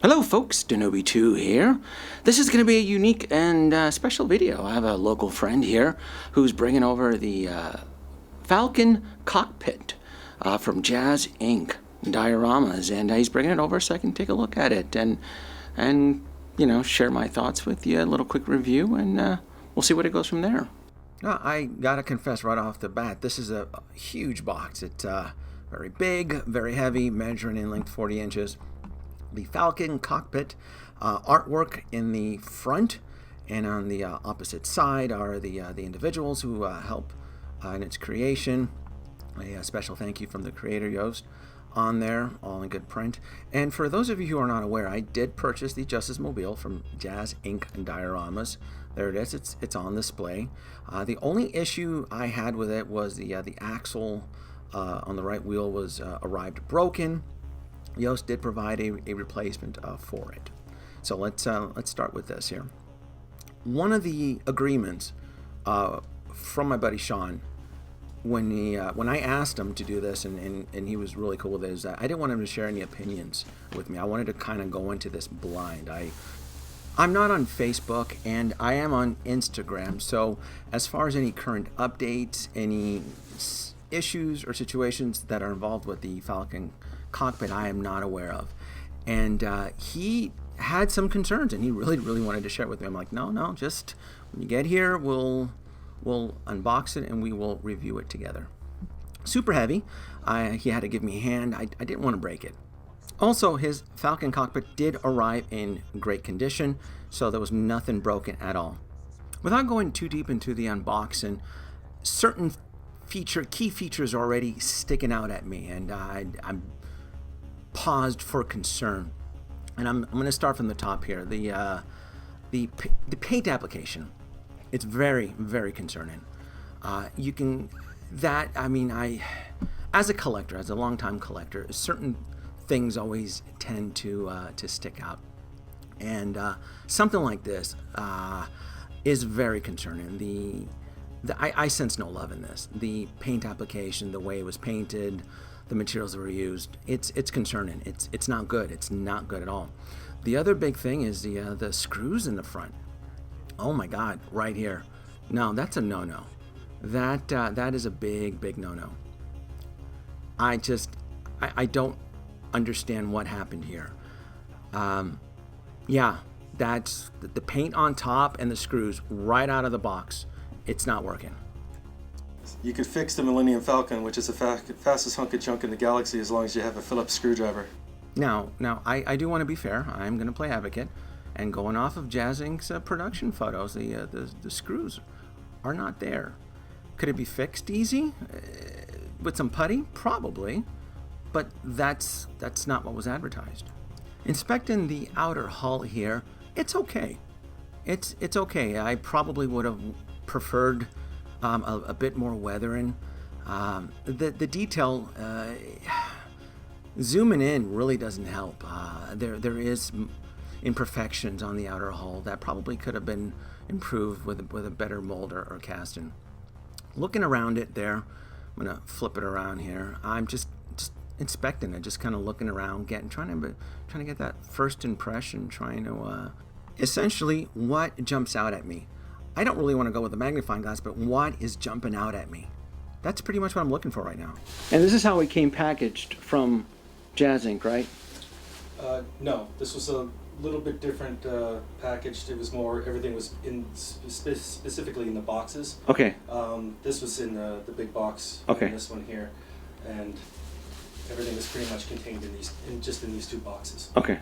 Hello folks, Denobi2 here. This is going to be a unique and special video. I have a local friend here who's bringing over the Falcon Cockpit from JazzInc Dioramas, and he's bringing it over so I can take a look at it and you know, share my thoughts with you, a little quick review, and we'll see what it goes from there. I gotta confess right off the bat, this is a huge box. It's very big, very heavy, measuring in length 40 inches. The Falcon Cockpit artwork in the front, and on the opposite side are the individuals who help in its creation. A special thank you from the creator, Yost, on there, all in good print. And for those of you who are not aware, I did purchase the Justice Mobile from JazzInc Dioramas. There it is. It's on display. The only issue I had with it was the axle on the right wheel was arrived broken. Yost did provide a replacement for it. So let's start with this here. One of the agreements from my buddy Sean, when I asked him to do this, and he was really cool with it, is that I didn't want him to share any opinions with me. I wanted to kind of go into this blind. I'm not on Facebook, and I am on Instagram. So as far as any current updates, any issues or situations that are involved with the Falcon Cockpit, I am not aware of. And he had some concerns, and he really wanted to share it with me. I'm like, no, just when you get here, we'll unbox it and we will review it together. Super heavy. He had to give me a hand. I didn't want to break it. Also, his Falcon Cockpit did arrive in great condition, so there was nothing broken at all. Without going too deep into the unboxing, certain key features already sticking out at me, and I'm paused for concern. And I'm going to start from the top here. The paint application, it's very concerning. As a collector, as a longtime collector, certain things always tend to stick out, and something like this is very concerning. I sense no love in this. The paint application, the way it was painted, the materials that were used, it's concerning. It's not good. It's not good at all. The other big thing is the screws in the front. Oh my God, right here. No, that's a no-no. That is a big no-no. I don't understand what happened here. Yeah, that's the paint on top and the screws right out of the box. It's not working. You could fix the Millennium Falcon, which is the fastest hunk of junk in the galaxy, as long as you have a Phillips screwdriver. Now, I do want to be fair. I'm going to play advocate, and going off of JazzInc's production photos, the screws are not there. Could it be fixed easy with some putty? Probably, but that's not what was advertised. Inspecting the outer hull here, it's okay. It's okay. I probably would have preferred a bit more weathering. The detail, zooming in really doesn't help. There is imperfections on the outer hull that probably could have been improved with a better mold or casting. Looking around it there, I'm gonna flip it around here. I'm just inspecting it, just kind of looking around, trying to get that first impression, trying to essentially what jumps out at me. I don't really want to go with a magnifying glass, but what is jumping out at me? That's pretty much what I'm looking for right now. And this is how it came packaged from JazzInc, right? No, this was a little bit different packaged. It was more, everything was specifically in the boxes. Okay. This was in the big box. Okay. This one here, and everything was pretty much contained in these two boxes. Okay.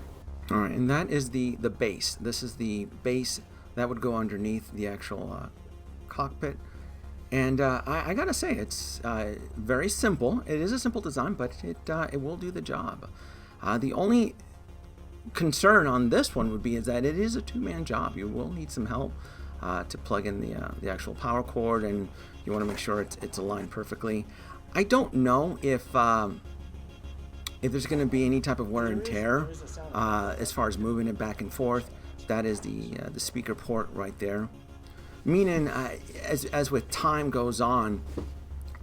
All right, and that is the base. This is the base that would go underneath the actual cockpit. And I gotta say, it's very simple. It is a simple design, but it will do the job. The only concern on this one would be is that it is a two-man job. You will need some help to plug in the actual power cord, and you want to make sure it's aligned perfectly. I don't know if there's going to be any type of wear and tear as far as moving it back and forth. That is the speaker port right there. Meaning, as with time goes on,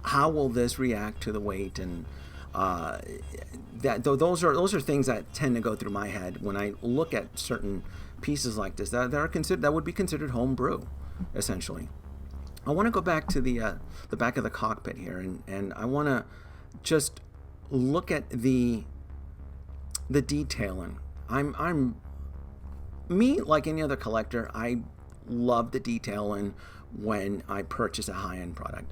how will this react to the weight, and Those are things that tend to go through my head when I look at certain pieces like this that would be considered homebrew, essentially. I want to go back to the back of the cockpit here, and I want to just look at the detailing. I'm me, like any other collector, I love the detailing when I purchase a high-end product.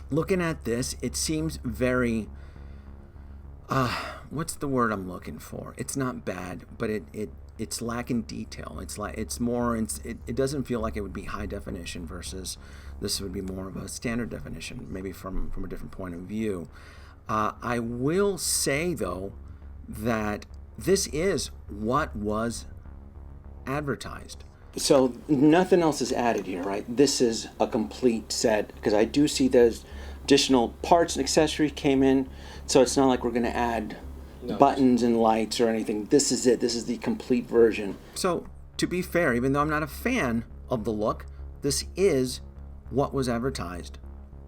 Looking at this, it seems very what's the word I'm looking for? It's not bad, but it's lacking detail. It doesn't feel like it would be high definition versus this would be more of a standard definition, maybe from a different point of view. I will say though that this is what was advertised. So nothing else is added here, right? This is a complete set, because I do see there's additional parts and accessories came in, so it's not like we're going to add buttons and lights or anything. This is it. This is the complete version. So to be fair, even though I'm not a fan of the look, this is what was advertised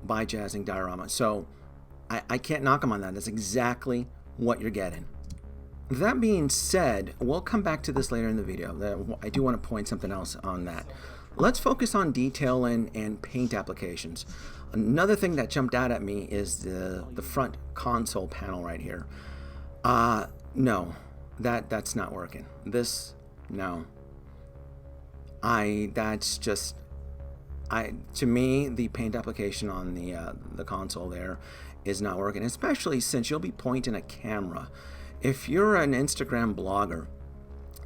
by JazzInc Diorama. So I can't knock them on that. That's exactly what you're getting. That being said, we'll come back to this later in the video. I do want to point something else on that. Let's focus on detail and paint applications. Another thing that jumped out at me is the front console panel right here. No, that's not working. No. To me, the paint application on the console there is not working, especially since you'll be pointing a camera. If you're an Instagram blogger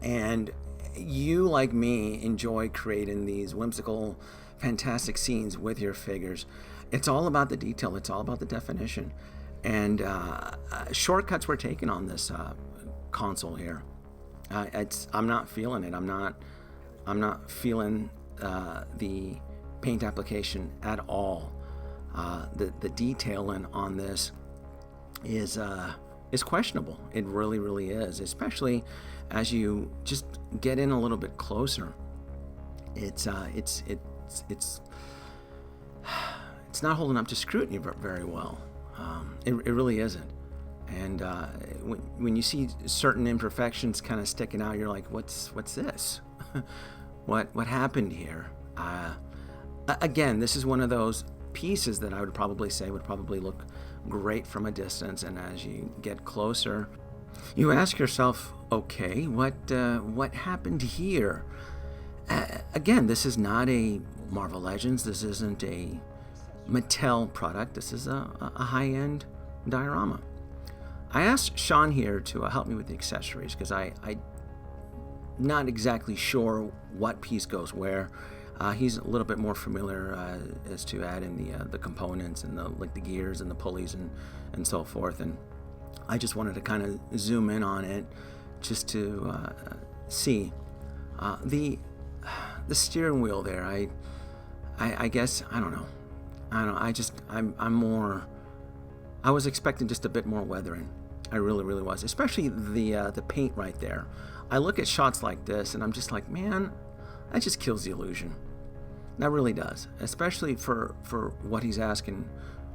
and you, like me, enjoy creating these whimsical, fantastic scenes with your figures, it's all about the detail. It's all about the definition. And shortcuts were taken on this console here. I'm not feeling it. I'm not feeling the paint application at all. The detailing on this is questionable. It really, really is, especially as you just get in a little bit closer. It's not holding up to scrutiny very well. It really isn't. And when you see certain imperfections kind of sticking out, you're like, what's this? what happened here? Again, this is one of those pieces that I would probably say would probably look great from a distance, and as you get closer, you ask yourself, okay, what happened here? Again, this is not a Marvel Legends. This isn't a Mattel product. This is a high-end diorama. I asked Sean here to help me with the accessories, because I'm not exactly sure what piece goes where. He's a little bit more familiar as to adding the components and the gears and the pulleys and so forth. And I just wanted to kind of zoom in on it just to see the steering wheel there. I guess I don't know. I was expecting just a bit more weathering. I really, really was, especially the paint right there. I look at shots like this and I'm just like, man, that just kills the illusion. That really does, especially for what he's asking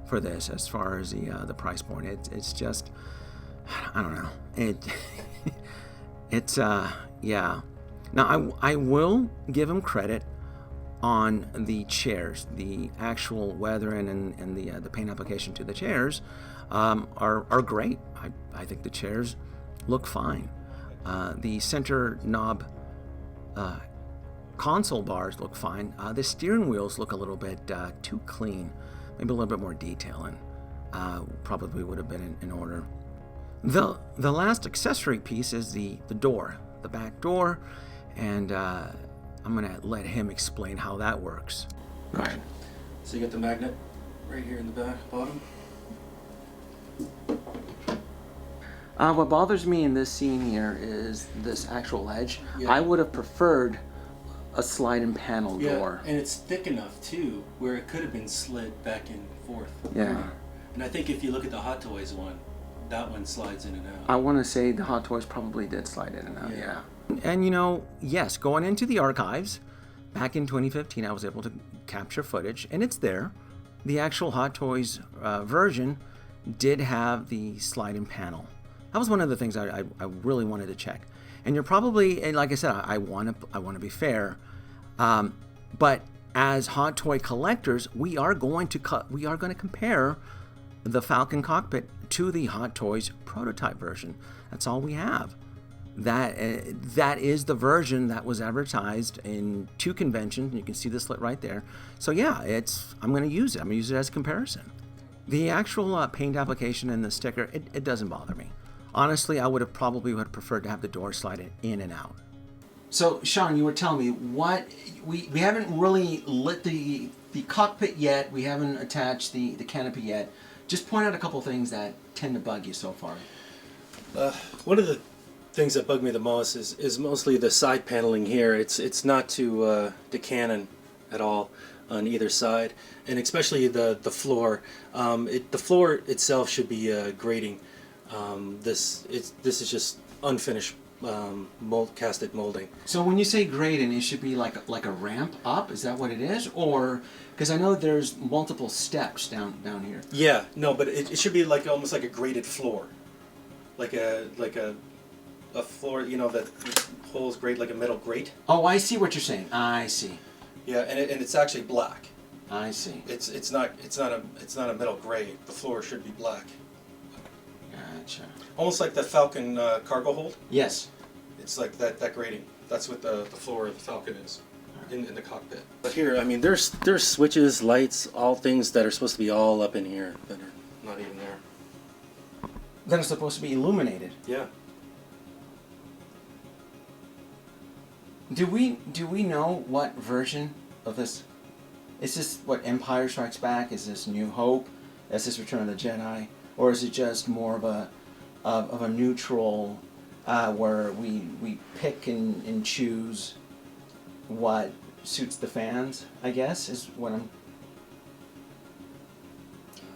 for this as far as the price point. It's just, I don't know. It's yeah. Now I will give him credit on the chairs. The actual weathering and the paint application to the chairs are great. I think the chairs look fine. The center knob console bars look fine. The steering wheels look a little bit too clean. Maybe a little bit more detailing. Probably would have been in order. The last accessory piece is the door, the back door, and I'm gonna let him explain how that works. Right. So you got the magnet right here in the back bottom. What bothers me in this scene here is this actual edge. Yeah. I would have preferred a sliding panel door. And it's thick enough too, where it could have been slid back and forth. Yeah. And I think if you look at the Hot Toys one, that one slides in and out. I want to say the Hot Toys probably did slide in and out, yeah. And yes, going into the archives, back in 2015, I was able to capture footage, and it's there. The actual Hot Toys version did have the slide-in panel. That was one of the things I really wanted to check. And you're probably, and like I said, I want to be fair, but as hot toy collectors, we are going to compare the Falcon Cockpit to the Hot Toys prototype version. That's all we have. That is the version that was advertised in 2 conventions. You can see the slit right there. So yeah, I'm going to use it. I'm going to use it as a comparison. The actual paint application and the sticker, it doesn't bother me. Honestly, I would have preferred to have the door slide in and out. So Sean, you were telling me what we haven't really lit the cockpit yet. We haven't attached the canopy yet. Just point out a couple things that tend to bug you so far. One of the things that bug me the most is mostly the side paneling here. It's not to Canon at all on either side, and especially the floor. The floor itself should be grating. This is just unfinished casted molding. So when you say grading, it should be like a ramp up. Is that what it is, or because I know there's multiple steps down here? Yeah, no, but it should be like almost like a graded floor, like a floor, you know, that holds grate like a metal grate. Oh, I see what you're saying. I see. Yeah, and it's actually black. I see. It's not a metal grate. The floor should be black. Gotcha. Almost like the Falcon cargo hold. Yes. It's like that grating. That's what the floor of the Falcon is in the cockpit. But here, I mean, there's switches, lights, all things that are supposed to be all up in here that are not even there. Then it's supposed to be illuminated. Yeah. Do we know what version of this? Is this what Empire Strikes Back? Is this New Hope? Is this Return of the Jedi? Or is it just more of a neutral where we pick and choose what suits the fans? I guess is what I'm.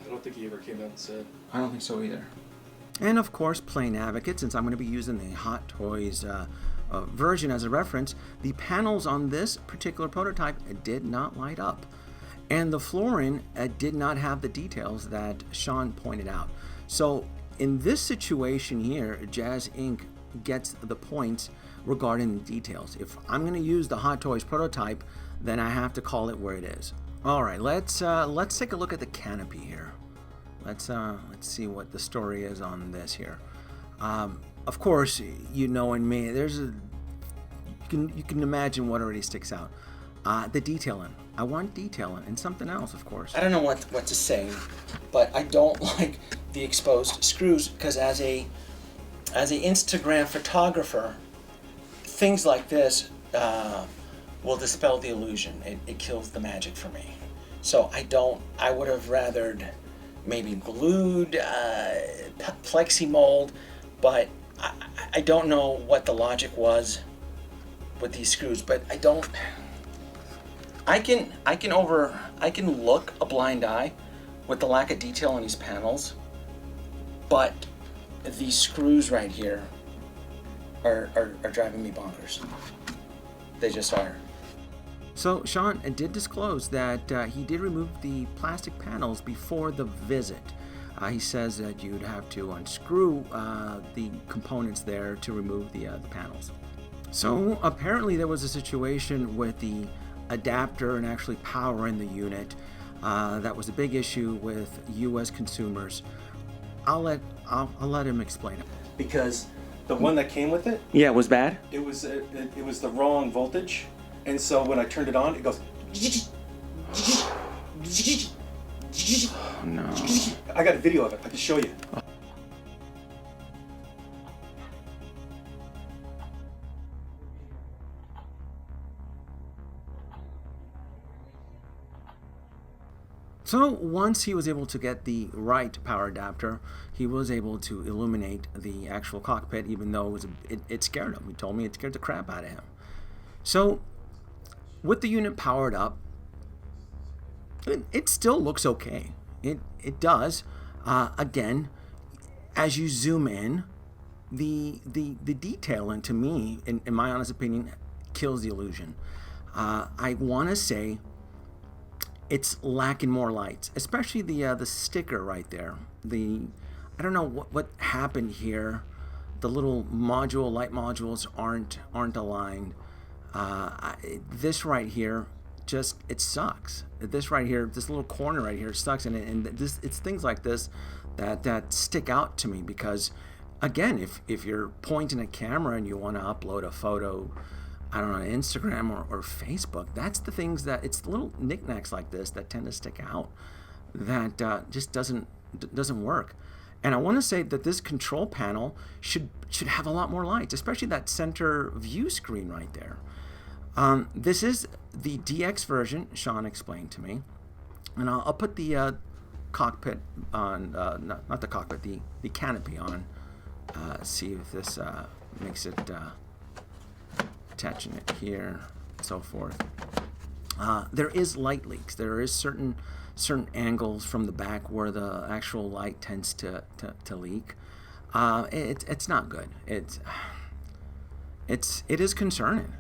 I don't think he ever came out and said. I don't think so either. And of course, playing advocate, since I'm going to be using the Hot Toys version as a reference, the panels on this particular prototype did not light up. And the flooring did not have the details that Sean pointed out. So in this situation here, JazzInc gets the points regarding the details. If I'm going to use the Hot Toys prototype, then I have to call it where it is. All right, let's take a look at the canopy here. Let's see what the story is on this here. Of course, you know, in me, you can imagine what already sticks out. The detailing. I want detailing and something else, of course. I don't know what to say, but I don't like the exposed screws because as a Instagram photographer, things like this will dispel the illusion. It kills the magic for me. So I would have rathered maybe glued plexi mold, but I don't know what the logic was with these screws, but I can look a blind eye with the lack of detail on these panels, but these screws right here are driving me bonkers. They just are. So Sean did disclose that he did remove the plastic panels before the visit. He says that you'd have to unscrew the components there to remove the panels. So apparently there was a situation with the adapter and actually powering the unit. That was a big issue with U.S. consumers. I'll let him explain it. Because the one that came with it, Yeah, it was bad? it was the wrong voltage, and so when I turned it on, it goes. Oh, no. I got a video of it. I can show you. So once he was able to get the right power adapter, he was able to illuminate the actual cockpit, even though it scared him. He told me it scared the crap out of him. So with the unit powered up, it still looks okay. It does. Again, as you zoom in, the detailing to me, in my honest opinion, kills the illusion. I want to say it's lacking more lights, especially the sticker right there. I don't know what happened here. The little light modules aren't aligned. This right here, it sucks. This right here, this little corner right here sucks, and it's things like this that stick out to me, because again, if you're pointing a camera and you want to upload a photo, I don't know, on Instagram or Facebook, that's the things that, it's little knickknacks like this that tend to stick out, that just doesn't work. And I want to say that this control panel should have a lot more lights, especially that center view screen right there. This is the DX version, Sean explained to me, and I'll put the cockpit on, not the cockpit, the canopy on. See if this makes it, attaching it here, so forth. There is light leaks. There is certain angles from the back where the actual light tends to leak. It's not good. It is concerning.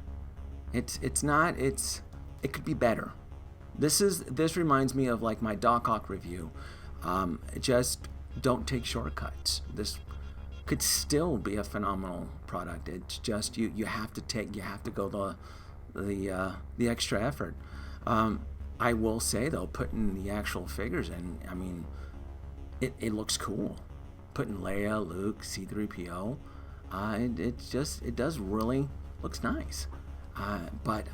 It could be better. This reminds me of like my Doc Hawk review. Just don't take shortcuts. This could still be a phenomenal product. It's just you have to go the extra effort. I will say though, putting the actual figures in, I mean, it looks cool. Putting Leia, Luke, C-3PO, it does really looks nice. But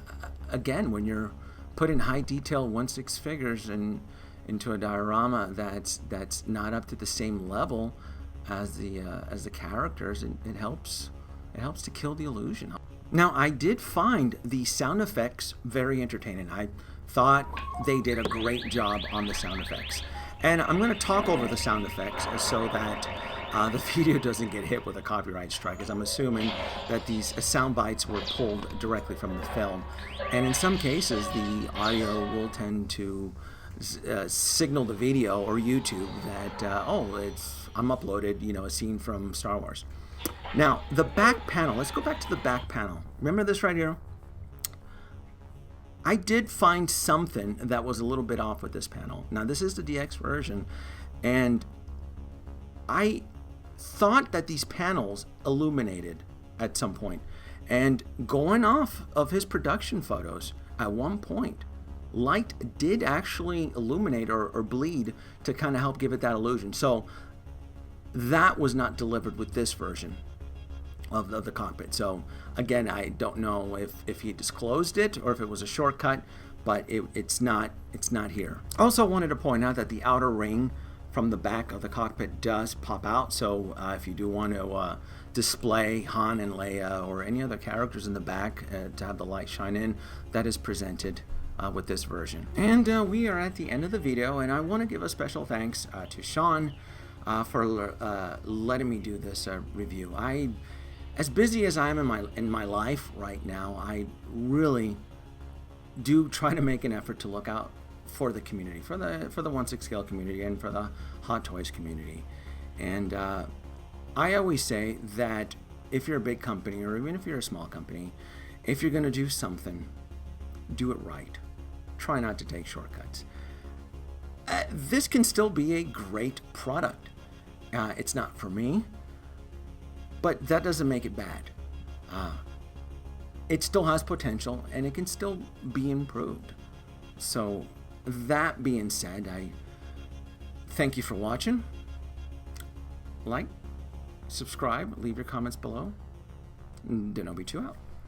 again, when you're putting high detail 1/6 figures into a diorama that's not up to the same level as the characters, it helps to kill the illusion. Now, I did find the sound effects very entertaining. I thought they did a great job on the sound effects, and I'm going to talk over the sound effects so that the video doesn't get hit with a copyright strike, as I'm assuming that these sound bites were pulled directly from the film, and in some cases the audio will tend to signal the video or YouTube that I'm uploaded, a scene from Star Wars. Now, the back panel, let's go back to the back panel. Remember this right here? I did find something that was a little bit off with this panel. Now, this is the DX version, and I thought that these panels illuminated at some point. And going off of his production photos, at one point, light did actually illuminate or bleed to kind of help give it that illusion. So that was not delivered with this version of the cockpit. So again, I don't know if he disclosed it or if it was a shortcut, but it's not here. Also wanted to point out that the outer ring from the back of the cockpit does pop out. So if you do want to display Han and Leia or any other characters in the back to have the light shine in, that is presented with this version. And we are at the end of the video, and I want to give a special thanks to Sean for letting me do this review. As busy as I am in my life right now, I really do try to make an effort to look out for the community, for the 1/6 scale community, and for the Hot Toys community. And I always say that if you're a big company, or even if you're a small company, if you're going to do something, do it right. Try not to take shortcuts. This can still be a great product. It's not for me, but that doesn't make it bad. It still has potential, and it can still be improved. So that being said, I thank you for watching. Like, subscribe, leave your comments below. Denobi2 out.